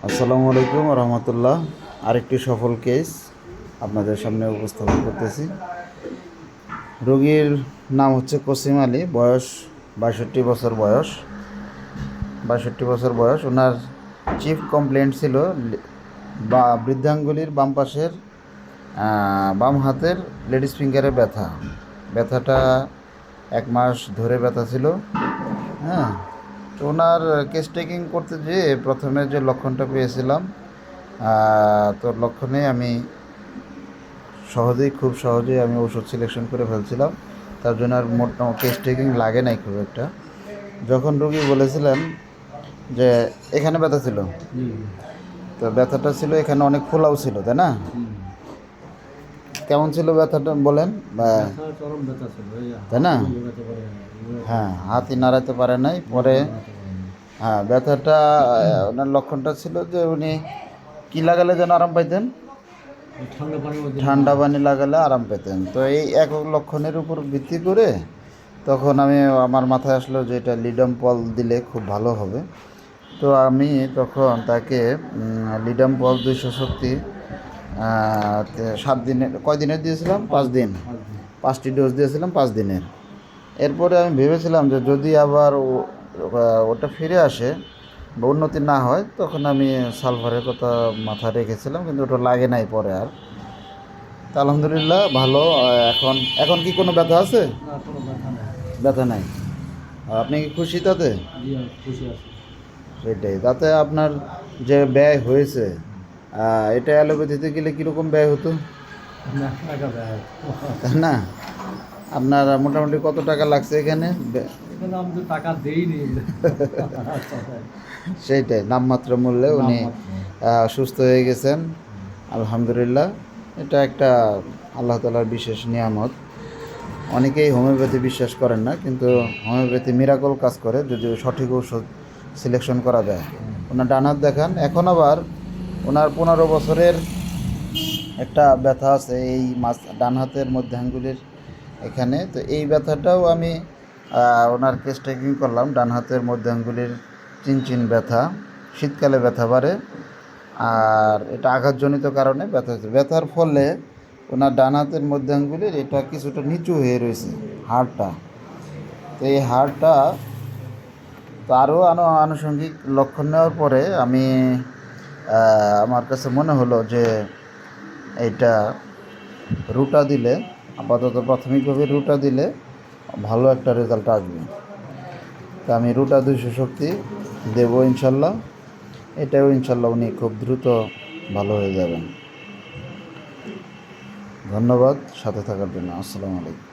আসসালামু আলাইকুম রহমতুল্লাহ। আরেকটি সফল কেস আপনাদের সামনে উপস্থাপন করতেছি। রোগীর নাম হচ্ছে কসিম আলী, বয়স 62 বছর বয়স। 62 বছর বয়স। ওনার চিফ কমপ্লেন্ট ছিল বা বৃদ্ধাঙ্গুলির বাম পাশের বাম হাতের লেডিস ফিঙ্গারে ব্যথা। ব্যথাটা 1 মাস ধরে ব্যথা ছিল। হ্যাঁ, তো ওনার কেস টেকিং করতে যেয়ে প্রথমে যে লক্ষণটা পেয়েছিলাম, তো লক্ষণে আমি খুব সহজেই আমি ওষুধ সিলেকশন করে ফেলছিলাম। তার জন্য আর মোটামুটি কেস টেকিং লাগে নাই খুব একটা। যখন রোগী বলেছিলেন যে এখানে ব্যথা ছিল, তো ব্যথাটা ছিল এখানে, অনেক ফোলাও ছিল, তাই না? কেমন ছিল ব্যথাটা বলেন, তাই না? হ্যাঁ, হাতই নাড়াতে পারে নাই। পরে হ্যাঁ, ব্যথাটা ওনার লক্ষণটা ছিল যে উনি কী লাগালে যেন আরাম পাইতেন, ঠান্ডা পানি লাগালে আরাম পেতেন। তো এই একক লক্ষণের উপর ভিত্তি করে তখন আমার মাথায় আসলো যে এটা লিডাম পল দিলে খুব ভালো হবে। তো আমি তখন তাকে লিডাম পল 200 শক্তি 7 দিনের, কয়দিনের দিয়েছিলাম, 5 দিন, 5টি ডোজ দিয়েছিলাম 5 দিনের। এরপরে আমি ভেবেছিলাম যে যদি আবার ওটা ফিরে আসে বা উন্নতি না হয়, তখন আমি সালফারের কথা মাথায় রেখেছিলাম, কিন্তু ওটা লাগে নাই পরে আর। তা আলহামদুলিল্লাহ ভালো। এখন এখন কি কোনো ব্যথা আছে? ব্যথা নাই। আপনি কি খুশি তাতে? সেটাই। তাতে আপনার যে ব্যয় হয়েছে, এটা অ্যালোপ্যাথিতে গেলে কীরকম ব্যয় হতো, তাই না? আপনার মোটামুটি কত টাকা লাগছে এখানে? টাকা দেইনি। সেইটাই, নামমাত্র মূল্যে উনি সুস্থ হয়ে গেছেন আলহামদুলিল্লাহ। এটা একটা আল্লাহ তাআলার বিশেষ নিয়ামত। অনেকেই হোমিওপ্যাথি বিশ্বাস করেন না, কিন্তু হোমিওপ্যাথি মিরাকল কাজ করে যদি সঠিক ঔষধ সিলেকশন করা যায়। ওনার ডান হাত দেখান। এখন আবার ওনার 15 বছরের একটা ব্যথা আছে এই ডান হাতের মধ্যাঙ্গুলির এখানে। তো এই ব্যথাটাও আমি ওনার কেস টেকিং করলাম। ডান হাতের মধ্যাঙ্গুলির চিনচিন ব্যথা, শীতকালে ব্যথা বাড়ে, আর এটা আঘাতজনিত কারণে ব্যথা হচ্ছে। ব্যথার ফলে ওনার ডান হাতের মধ্যাঙ্গুলির এটা কিছুটা নিচু হয়ে রয়েছে, হাড়টা। তো এই হাড়টা, তো আরও আনুষঙ্গিক লক্ষণ নেওয়ার পরে আমি আমার কাছে মনে হলো যে এইটা রুটা দিলে, আপাতত প্রাথমিকভাবে রুটা দিলে ভালো একটা রেজাল্ট আসবে। তা আমি রুটা 200 শক্তি দেবো ইনশাল্লাহ। এটাও ইনশাল্লাহ উনি খুব দ্রুত ভালো হয়ে যাবেন। ধন্যবাদ সাথে থাকার জন্য। আসসালামু আলাইকুম।